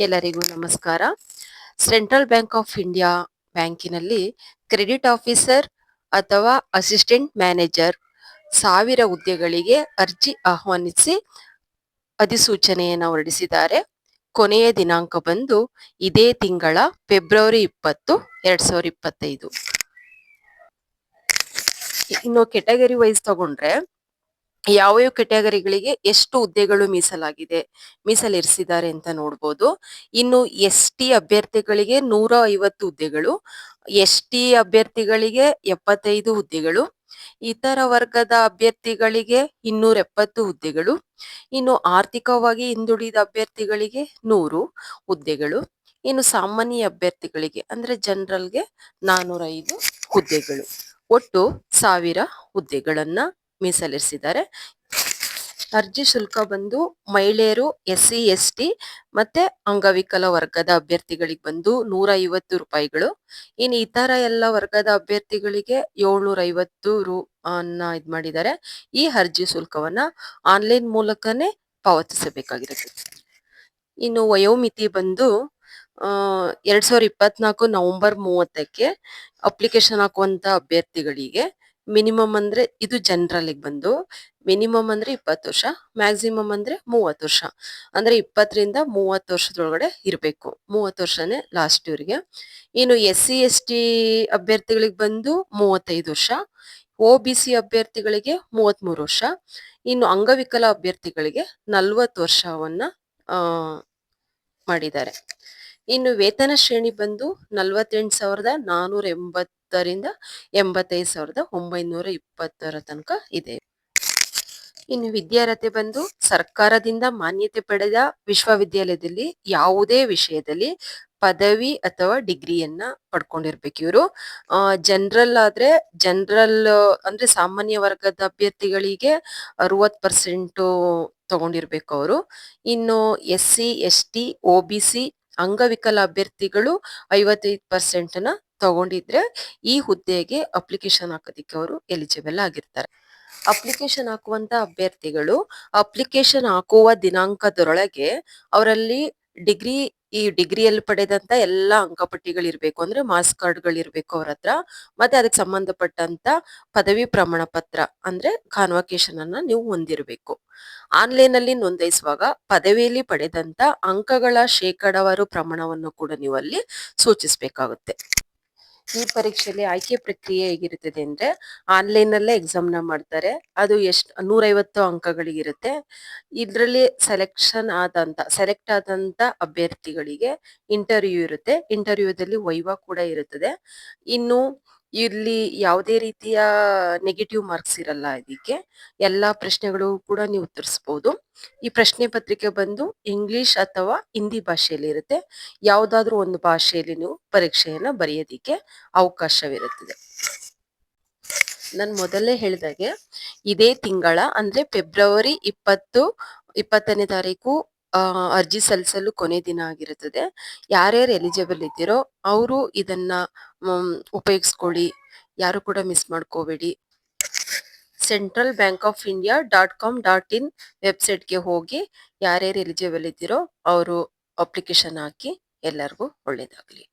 ಎಲ್ಲರಿಗೂ ನಮಸ್ಕಾರ. Central bank of India ಬ್ಯಾಂಕಿನಲ್ಲಿ ಕ್ರೆಡಿಟ್ ಆಫೀಸರ್ ಅಥವಾ ಅಸಿಸ್ಟೆಂಟ್ ಮ್ಯಾನೇಜರ್ 1000 ಹುದ್ದೆಗಳಿಗೆ ಅರ್ಜಿ ಆಹ್ವಾನಿಸಿ ಅಧಿಸೂಚನೆಯನ್ನು ಹೊರಡಿಸಿದ್ದಾರೆ. ಕೊನೆಯ ದಿನಾಂಕ ಬಂದು ಇದೇ ತಿಂಗಳ ಫೆಬ್ರವರಿ 20, 2025. ಇನ್ನು ಕೆಟಗರಿ ವೈಸ್ ತಗೊಂಡ್ರೆ ಯಾವ ಕೆಟಗರಿಗಳಿಗೆ ಎಷ್ಟು ಹುದ್ದೆಗಳು ಮೀಸಲಿರಿಸಿದ್ದಾರೆ ಅಂತ ನೋಡ್ಬೋದು. ಇನ್ನು ST ಅಭ್ಯರ್ಥಿಗಳಿಗೆ 150 ಹುದ್ದೆಗಳು, ST ಅಭ್ಯರ್ಥಿಗಳಿಗೆ 75 ಹುದ್ದೆಗಳು, ಇತರ ವರ್ಗದ ಅಭ್ಯರ್ಥಿಗಳಿಗೆ 270 ಹುದ್ದೆಗಳು, ಇನ್ನು ಆರ್ಥಿಕವಾಗಿ ಹಿಂದುಳಿದ ಅಭ್ಯರ್ಥಿಗಳಿಗೆ 100 ಹುದ್ದೆಗಳು, ಇನ್ನು ಸಾಮಾನ್ಯ ಅಭ್ಯರ್ಥಿಗಳಿಗೆ ಅಂದ್ರೆ ಜನರಲ್ಗೆ 405 ಹುದ್ದೆಗಳು. ಒಟ್ಟು 1000 ಹುದ್ದೆಗಳನ್ನ ಮೀಸಲಿರಿಸಿದ್ದಾರೆ. ಅರ್ಜಿ ಶುಲ್ಕ ಬಂದು ಮಹಿಳೆಯರು, SC ST ಮತ್ತೆ ಅಂಗವಿಕಲ ವರ್ಗದ ಅಭ್ಯರ್ಥಿಗಳಿಗೆ ಬಂದು 150 ರೂಪಾಯಿಗಳು. ಇನ್ನು ಇತರ ಎಲ್ಲ ವರ್ಗದ ಅಭ್ಯರ್ಥಿಗಳಿಗೆ 750 ಅನ್ನ ಇದ್ ಮಾಡಿದ್ದಾರೆ. ಈ ಅರ್ಜಿ ಶುಲ್ಕವನ್ನ ಆನ್ಲೈನ್ ಮೂಲಕನೇ ಪಾವತಿಸಬೇಕಾಗಿರುತ್ತೆ. ಇನ್ನು ವಯೋಮಿತಿ ಬಂದು 2024 ನವೆಂಬರ್ 30ಕ್ಕೆ ಅಪ್ಲಿಕೇಶನ್ ಹಾಕುವಂತ ಅಭ್ಯರ್ಥಿಗಳಿಗೆ ಮಿನಿಮಮ್ ಅಂದ್ರೆ ಇದು ಜನರಲ್ ಬಂದು ಮಿನಿಮಮ್ ಅಂದ್ರೆ 20 ವರ್ಷ, ಮ್ಯಾಕ್ಸಿಮಮ್ ಅಂದ್ರೆ 30 ವರ್ಷ. ಅಂದ್ರೆ 20 ರಿಂದ 30 ವರ್ಷದೊಳಗಡೆ ಇರಬೇಕು. 30 ವರ್ಷನೇ ಲಾಸ್ಟ್ ಇವರಿಗೆ. ಇನ್ನು SC ST ಅಭ್ಯರ್ಥಿಗಳಿಗೆ ಬಂದು 35 ವರ್ಷ, OBC ಅಭ್ಯರ್ಥಿಗಳಿಗೆ 33 ವರ್ಷ, ಇನ್ನು ಅಂಗವಿಕಲ ಅಭ್ಯರ್ಥಿಗಳಿಗೆ 40 ವರ್ಷವನ್ನ ಮಾಡಿದ್ದಾರೆ. ಇನ್ನು ವೇತನ ಶ್ರೇಣಿ ಬಂದು 48,480 ರಿಂದ 85,920 ತನಕ ಇದೆ. ಇನ್ನು ವಿದ್ಯಾರ್ಹತೆ ಬಂದು ಸರ್ಕಾರದಿಂದ ಮಾನ್ಯತೆ ಪಡೆದ ವಿಶ್ವವಿದ್ಯಾಲಯದಲ್ಲಿ ಯಾವುದೇ ವಿಷಯದಲ್ಲಿ ಪದವಿ ಅಥವಾ ಡಿಗ್ರಿಯನ್ನ ಪಡ್ಕೊಂಡಿರ್ಬೇಕು ಇವರು. ಜನರಲ್ ಆದ್ರೆ ಅಂದ್ರೆ ಸಾಮಾನ್ಯ ವರ್ಗದ ಅಭ್ಯರ್ಥಿಗಳಿಗೆ 60% ತಗೊಂಡಿರ್ಬೇಕು ಅವರು. ಇನ್ನು SC ST OBC ಅಂಗವಿಕಲ ಅಭ್ಯರ್ಥಿಗಳು 55% ತಗೊಂಡಿದ್ರೆ ಈ ಹುದ್ದೆಗೆ ಅಪ್ಲಿಕೇಶನ್ ಹಾಕೋದಿಕ್ಕೆ ಅವರು ಎಲಿಜಿಬಲ್ ಆಗಿರ್ತಾರೆ. ಅಪ್ಲಿಕೇಶನ್ ಹಾಕುವಂತ ಅಭ್ಯರ್ಥಿಗಳು ಅಪ್ಲಿಕೇಶನ್ ಹಾಕುವ ದಿನಾಂಕದೊಳಗೆ ಅವರಲ್ಲಿ ಡಿಗ್ರಿಯಲ್ಲಿ ಪಡೆದಂತ ಎಲ್ಲಾ ಅಂಕಪಟ್ಟಿಗಳು ಇರ್ಬೇಕು, ಅಂದ್ರೆ ಮಾರ್ಕ್ಸ್ ಕಾರ್ಡ್ಗಳು ಇರ್ಬೇಕು ಅವ್ರ ಹತ್ರ. ಮತ್ತೆ ಅದಕ್ಕೆ ಸಂಬಂಧಪಟ್ಟಂತ ಪದವಿ ಪ್ರಮಾಣ ಪತ್ರ ಅಂದ್ರೆ ಕಾನ್ವಕೇಶನ್ ಅನ್ನ ನೀವು ಹೊಂದಿರಬೇಕು. ಆನ್ಲೈನ್ ಅಲ್ಲಿ ನೋಂದಾಯಿಸುವಾಗ ಪದವಿಯಲ್ಲಿ ಪಡೆದಂತ ಅಂಕಗಳ ಶೇಕಡಾವಾರು ಪ್ರಮಾಣವನ್ನು ಕೂಡ ನೀವು ಅಲ್ಲಿ ಸೂಚಿಸಬೇಕಾಗುತ್ತೆ. ಈ ಪರೀಕ್ಷೆಯಲ್ಲಿ ಆಯ್ಕೆ ಪ್ರಕ್ರಿಯೆ ಹೇಗಿರುತ್ತದೆ ಅಂದ್ರೆ ಆನ್ಲೈನ್ ಅಲ್ಲೇ ಎಕ್ಸಾಮ್ ನ ಮಾಡ್ತಾರೆ. ಅದು 150 ಅಂಕಗಳಿಗಿರುತ್ತೆ. ಇದರಲ್ಲಿ ಸೆಲೆಕ್ಟ್ ಆದಂತ ಅಭ್ಯರ್ಥಿಗಳಿಗೆ ಇಂಟರ್ವ್ಯೂ ಇರುತ್ತೆ. ಇಂಟರ್ವ್ಯೂದಲ್ಲಿ ವೈವಾ ಕೂಡ ಇರುತ್ತದೆ. ಇನ್ನು ಇಲ್ಲಿ ಯಾವುದೇ ರೀತಿಯ ನೆಗೆಟಿವ್ ಮಾರ್ಕ್ಸ್ ಇರಲ್ಲ. ಇದಕ್ಕೆ ಎಲ್ಲಾ ಪ್ರಶ್ನೆಗಳು ಕೂಡ ನೀವು ಉತ್ತರಿಸಬಹುದು. ಈ ಪ್ರಶ್ನೆ ಪತ್ರಿಕೆ ಬಂದು ಇಂಗ್ಲಿಷ್ ಅಥವಾ ಹಿಂದಿ ಭಾಷೆಯಲ್ಲಿ ಇರುತ್ತೆ. ಯಾವುದಾದ್ರೂ ಒಂದು ಭಾಷೆಯಲ್ಲಿ ನೀವು ಪರೀಕ್ಷೆಯನ್ನ ಬರೆಯೋದಿಕ್ಕೆ ಅವಕಾಶವಿರುತ್ತದೆ. ನಾನು ಮೊದಲೇ ಹೇಳಿದಾಗೆ ಇದೇ ತಿಂಗಳ ಅಂದ್ರೆ ಫೆಬ್ರವರಿ 20ನೇ ತಾರೀಕು ಅರ್ಜಿ ಸಲ್ಲಿಸಲು ಕೊನೆ ದಿನ ಆಗಿರುತ್ತದೆ. ಯಾರ್ಯಾರು ಎಲಿಜಿಬಲ್ ಇದ್ದೀರೋ ಅವರು ಇದನ್ನ ಉಪಯೋಗಿಸ್ಕೊಳ್ಳಿ. ಯಾರು ಕೂಡ ಮಿಸ್ ಮಾಡ್ಕೋಬೇಡಿ. centralbankofindia.com.in ವೆಬ್ಸೈಟ್ಗೆ ಹೋಗಿ ಯಾರ್ಯಾರು ಎಲಿಜಿಬಲ್ ಇದ್ದೀರೋ ಅವರು ಅಪ್ಲಿಕೇಶನ್ ಹಾಕಿ. ಎಲ್ಲರಿಗೂ ಒಳ್ಳೇದಾಗ್ಲಿ.